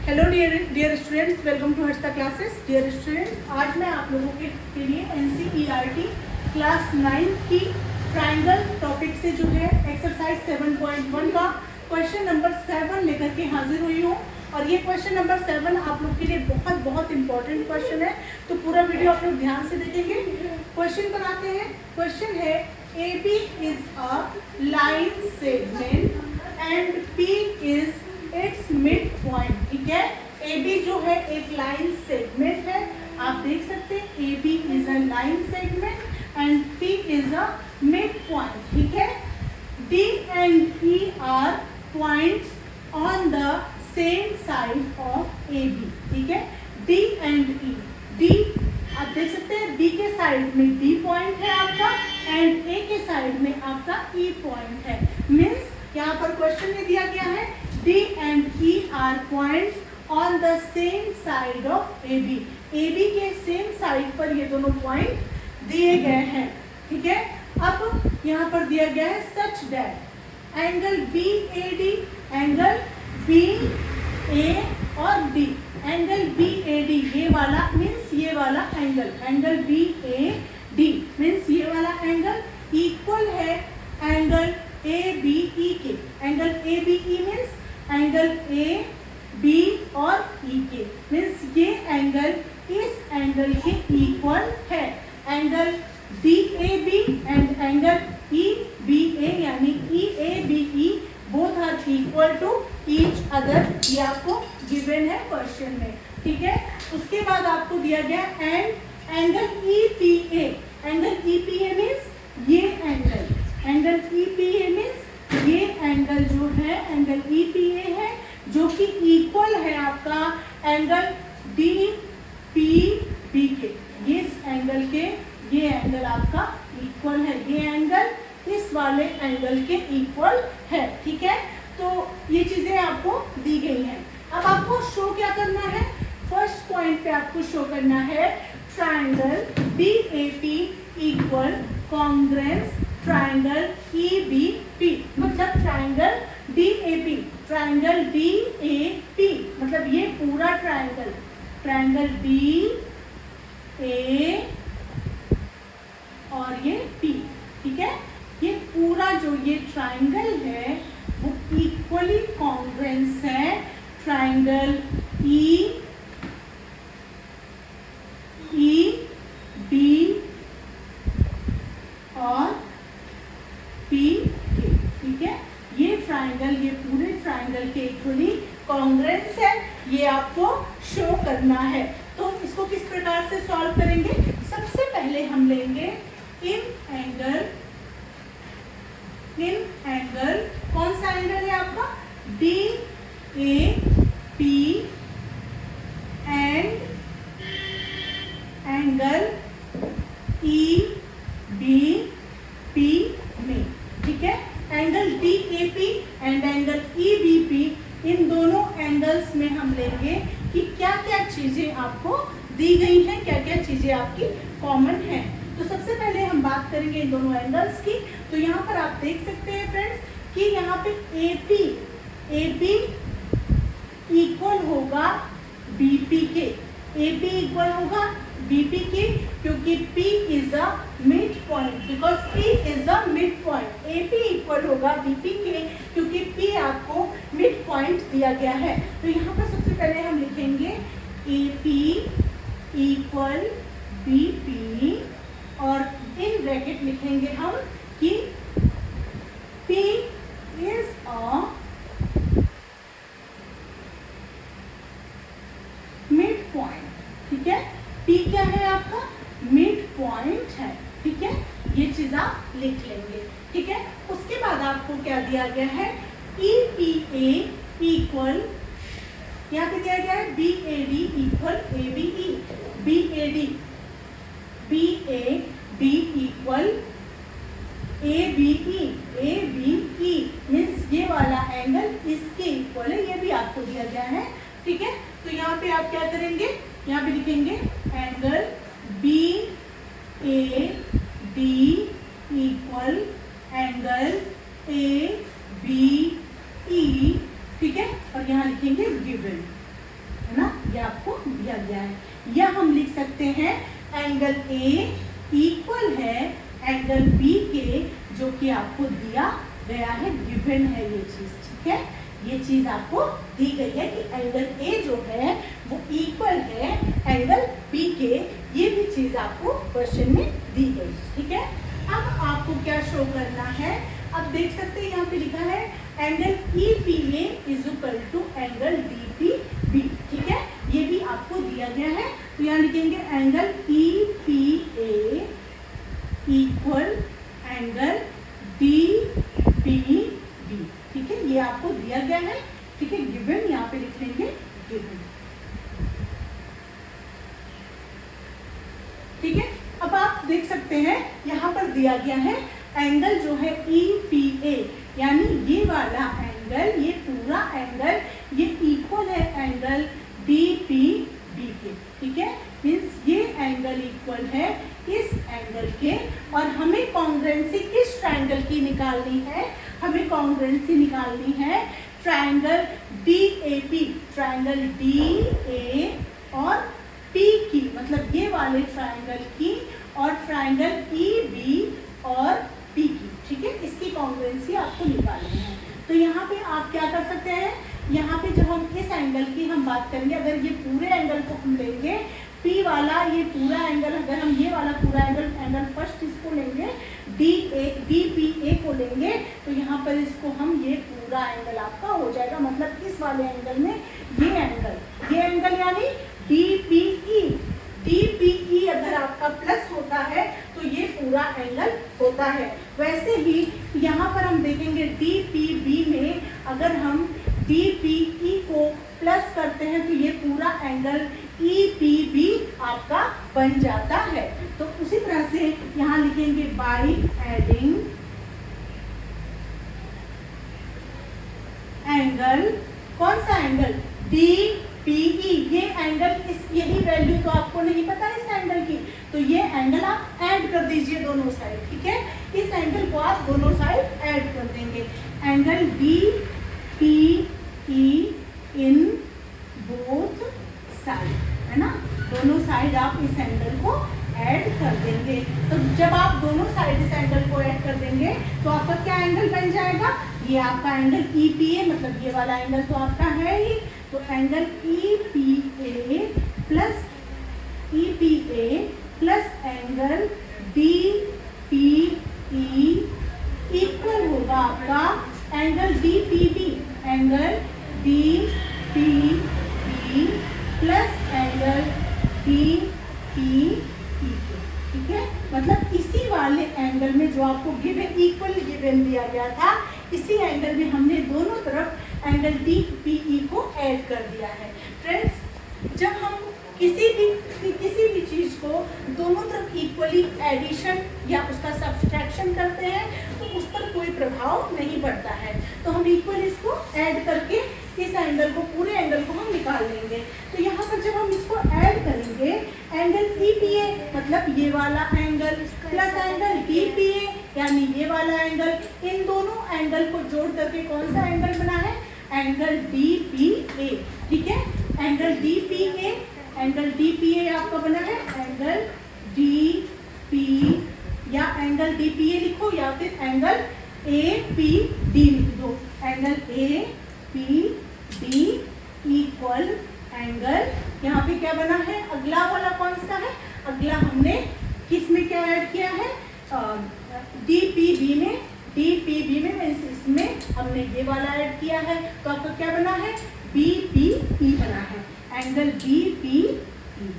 Hello dear students, welcome to Harsha classes. Dear students, आज मैं आप लोगों के लिए NCERT क्लास 9 की ट्रायंगल टॉपिक से जो है एक्सरसाइज 7.1 का क्वेश्चन नंबर 7 लेकर के हाजिर हुई हूँ। और ये क्वेश्चन नंबर 7 आप लोग के लिए बहुत इंपॉर्टेंट क्वेश्चन है, तो पूरा वीडियो आप लोग ध्यान से देखेंगे। क्वेश्चन पर आते हैं। क्वेश्चन है AB is a line segment and P is it's mid point. ठीक है, AB जो है एक लाइन सेगमेंट है, आप देख सकते हैं AB is a line segment and P is a midpoint. ठीक है, D and E are points on the same side of AB। ठीक है, D एंड E, D आप देख सकते हैं B के साइड में D पॉइंट है आपका एंड A के साइड में आपका E पॉइंट है। मीन्स यहाँ पर क्वेश्चन में दिया गया है D and E are points on the same side of AB। AB के सेम साइड पर ये दोनों पॉइंट दिए गए हैं। ठीक है, अब यहाँ पर दिया गया है such that angle BAD, angle BA और D, एंगल BAD ये वाला मीन्स ये वाला एंगल, एंगल BAD मीन्स ये वाला एंगल इक्वल है एंगल ABE के। Angle ABE means angle AB और E के, मीन्स ये एंगल इस एंगल के इक्वल है। Angle DAB and angle EBA यानी EABE both are equal to each other, ये आपको गिवन है क्वेश्चन में। ठीक है, उसके बाद आपको दिया गया and angle EPA, angle EPA means ये एंगल, एंगल EPA मीन्स ये एंगल जो है एंगल EPA है जो कि इक्वल है आपका एंगल DPB के। ये एंगल के ये एंगल आपका इक्वल है, ये एंगल इस वाले एंगल के इक्वल है। ठीक है, तो ये चीजें आपको दी गई हैं। अब आपको शो क्या करना है? फर्स्ट पॉइंट पे आपको शो करना है triangle DAP equal congruence triangle EBP। मतलब ट्रायंगल DAP, ट्रायंगल DAP मतलब ये पूरा ट्रायंगल, ट्रायंगल DA और ये P। ठीक है, ये पूरा जो ये ट्रायंगल है वो इक्वली कॉन्ग्रुएंस है ट्रायंगल EB और P के। ठीक है, ये ट्रायंगल ये पूरे ट्रायंगल के इक्वली कॉन्ग्रुएंस है, ये आपको शो करना है। तो इसको किस प्रकार से सॉल्व करेंगे? सबसे पहले हम लेंगे इन एंगल कौन सा एंगल है आपका? DAP एंड एंगल EBP में। ठीक है, angle DAP and angle EBP इन दोनों एंगल्स में हम लेंगे कि क्या क्या चीजें आपको दी गई हैं, क्या क्या चीजें आपकी कॉमन हैं। तो सबसे पहले हम बात करेंगे इन दोनों एंगल्स की। तो यहाँ पर आप देख सकते हैं फ्रेंड्स कि यहाँ पे AB इक्वल होगा BP के, AB इक्वल होगा BP के, क्योंकि P is a mid point, because P is a mid point. AP equal होगा BP के क्योंकि P आपको मिड पॉइंट दिया गया है। तो यहाँ पर सबसे पहले हम लिखेंगे AP इक्वल BP और इन ब्रैकेट लिखेंगे हम कि P is a midpoint. ठीक है, P क्या है आपका? मिड पॉइंट है। ठीक है, ये चीज आप लिख लेंगे। ठीक है, उसके बाद आपको क्या दिया गया है? EPA इक्वल, यहाँ पे दिया गया है BAD equal ABE, BAD equal ABE, ABE means ये वाला एंगल इसके इक्वल है, ये भी आपको दिया गया है। ठीक है, तो यहाँ पे आप क्या करेंगे? यहाँ पे लिखेंगे angle BAD equal angle ABE। ठीक है, और यहाँ लिखेंगे गिवन। दिया गया है, या हम लिख सकते हैं एंगल ए इक्वल है एंगल बी के, जो कि आपको दिया गया है, गिवन है ये चीज, ठीक है। ये चीज आपको दी गई है कि एंगल ए जो है वो इक्वल है एंगल बी के, ये भी चीज आपको क्वेश्चन में दी गई, ठीक है। अब आपको क्या शो करना है, अब देख सकते हैं यहाँ पे लिखा है angle E P A is equal to angle D P B, ठीक है, ये भी आपको दिया गया है। तो यहाँ लिखेंगे angle E P A equal angle D P B, ठीक है, ये आपको दिया गया है, ठीक है, गिवन, यहाँ पे लिख लेंगे गिवन, ठीक है। अब आप देख सकते हैं यहाँ पर दिया गया है एंगल जो है ई पी ए, यानी ये वाला एंगल, ये पूरा एंगल ये इक्वल है एंगल डी पी बी के, ठीक है, मीन्स ये एंगल इक्वल है इस एंगल के, और हमें कॉन्ग्रुएंसी किस ट्रायंगल की निकालनी है, हमें कॉन्ग्रुएंसी निकालनी है triangle D A P, triangle D A और पी की, मतलब ये वाले ट्रायंगल की, और ट्रायंगल ई बी और पी की, ठीक है, इसकी कॉन्ग्रुएंसी आपको निकालनी है। तो यहाँ पे आप क्या कर सकते हैं, यहाँ पे जब हम इस एंगल की हम बात करेंगे, अगर ये पूरे एंगल को हम लेंगे P वाला, ये पूरा एंगल, अगर हम ये वाला पूरा एंगल फर्स्ट इसको लेंगे डी पी ए को लेंगे, तो यहाँ पर इसको हम ये पूरा एंगल आपका हो जाएगा, मतलब इस वाले एंगल में ये एंगल यानी डी पी ई अगर आपका प्लस होता है तो ये पूरा एंगल होता है। वैसे ही यहाँ पर हम देखेंगे डी पी बी में अगर हम डी पी ई को प्लस करते हैं तो ये पूरा एंगल ई पी बी आपका बन जाता है। तो उसी तरह से यहाँ लिखेंगे बाई एडिंग एंगल, कौन सा एंगल, डी पी ई, ये एंगल, इस यही वैल्यू तो आपको नहीं पता इस एंगल की, तो ये एंगल आप ऐड कर दीजिए दोनों साइड, ठीक है, इस एंगल को आप दोनों साइड ऐड कर देंगे, angle D P E in both side, है ना, दोनों साइड आप इस एंगल को ऐड कर देंगे। तो जब आप दोनों साइड इस एंगल को ऐड कर देंगे तो आपका क्या एंगल बन जाएगा, ये आपका एंगल ई पी ए, मतलब ये वाला एंगल तो आपका है ही, तो angle E P A plus angle D P E equal होगा आपका angle D P B, angle D P B plus angle D P E, ठीक है, मतलब इसी वाले एंगल में जो आपको गिवन इक्वल गिवन दिया गया था, इसी एंगल में हमने दोनों तरफ एंगल डी पी ई को ऐड कर दिया है। फ्रेंड्स, जब हम किसी भी चीज को दोनों तरफ इक्वली एडिशन या उसका सब्सट्रैक्शन करते हैं तो उस पर कोई प्रभाव नहीं पड़ता है, तो हम इक्वल इसको ऐड करके इस एंगल को, पूरे एंगल को हम निकाल लेंगे। तो यहाँ पर जब हम इसको ऐड करेंगे एंगल ई पी ए, मतलब ये वाला angle plus angle D P A यानी ये वाला एंगल, इन दोनों एंगल को जोड़ करके कौन सा एंगल बना है, एंगल डी पी ए, ठीक है, angle D P A, angle D P A आपका बना है एंगल डी पी, या एंगल डी पी ए लिखो या फिर एंगल ए पी डी लिख दो, angle A P D equal angle, यहाँ पे क्या बना है, अगला वाला कौन सा है, अगला हमने किस में क्या ऐड किया है, डी पी बी में, डी पी बी में इसमें हमने ये वाला ऐड किया है, तो आपका क्या बना है, बी पी ई बना है, एंगल बी पी ई,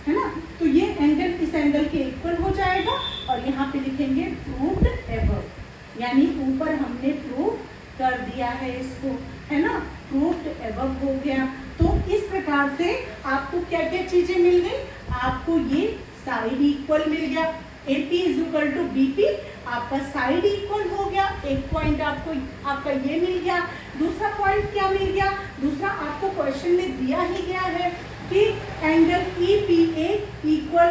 है ना। तो ये एंगल इस एंगल के इक्वल हो जाएगा, और यहाँ पे लिखेंगे प्रूव्ड एबव, यानी ऊपर हमने प्रूव कर दिया है इसको, है ना, प्रूव्ड एबव हो गया। तो इस प्रकार से आपको क्या क्या चीजें मिल गई, आपको ये साइड इक्वल मिल गया, AP is equal to BP, आपका साइड इक्वल हो गया, एक पॉइंट आपको आपका ये मिल गया। दूसरा पॉइंट क्या मिल गया, दूसरा आपको क्वेश्चन में दिया ही गया है कि angle EPA equal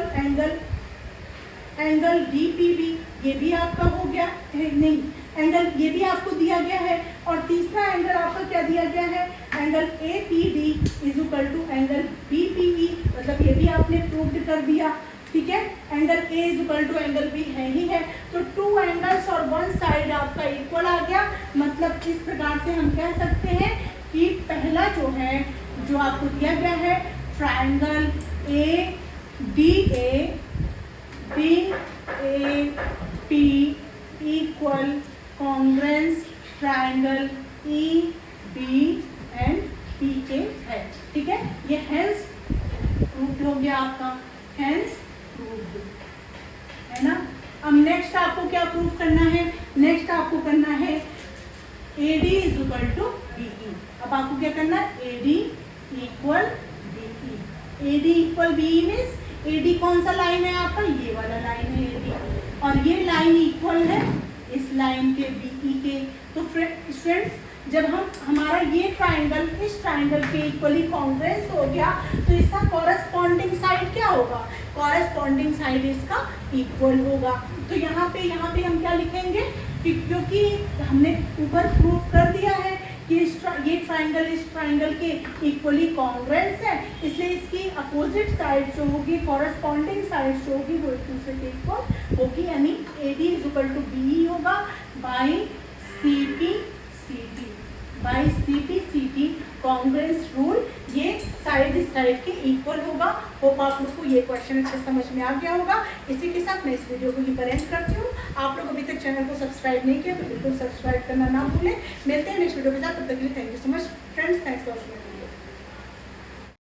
angle DPB, ये भी आपका हो गया है, नहीं एंगल ये भी आपको दिया गया है, और तीसरा एंगल आपका क्या दिया गया है, angle A P D is equal to angle B P E, मतलब ये भी आपने प्रूव कर दिया, ठीक है। Angle A is equal to angle B है ही है, तो टू एंगल्स और वन साइड आपका इक्वल आ गया। मतलब इस प्रकार से हम कह सकते हैं कि पहला जो है, जो आपको दिया गया है triangle A D A B A P equal congruence triangle E B and P के है, ठीक है। ये हेंस प्रूव्ड हो गया आपका, हेंस प्रूव्ड, है ना। अब नेक्स्ट आपको क्या प्रूव करना है, नेक्स्ट आपको करना है A D is equal to B E. अब आपको क्या करना है, A D equal B E. A D equal B E means A D कौन सा लाइन है आपका, ये वाला लाइन है ए डी, और ये लाइन इक्वल है इस लाइन के बी ई के। तो फ्रेंड्स जब हमारा ये ट्राइंगल इस ट्राइंगल के इक्वली कॉन्ग्रुएंस हो गया, तो इसका कॉरेस्पॉन्डिंग साइड क्या होगा, कॉरेस्पॉन्डिंग साइड इसका इक्वल होगा। तो यहाँ पे हम क्या लिखेंगे कि क्योंकि हमने ऊपर प्रूव कर दिया है कि ये ट्राइंगल इस ट्राइंगल के इक्वली कॉन्ग्रुएंस है, इसलिए इसकी अपोजिट साइड जो होगी, कॉरेस्पॉन्डिंग साइड जो होगी, वो एक दूसरे के इक्वल होगी, यानी A D is equal to B E होगा by C P C T, by C P C T congruence rule, ये साइड इस साइड के इक्वल होगा। होप आप लोग को ये क्वेश्चन अच्छे समझ में आ गया होगा। इसी के साथ मैं इस वीडियो को यहीं पर एंड करती हूँ। आप लोग अभी तक चैनल को सब्सक्राइब नहीं किया तो बिल्कुल सब्सक्राइब करना ना भूलें। मिलते हैं नेक्स्ट वीडियो के साथ, तब तक के लिए thank you so much friends, thanks for watching.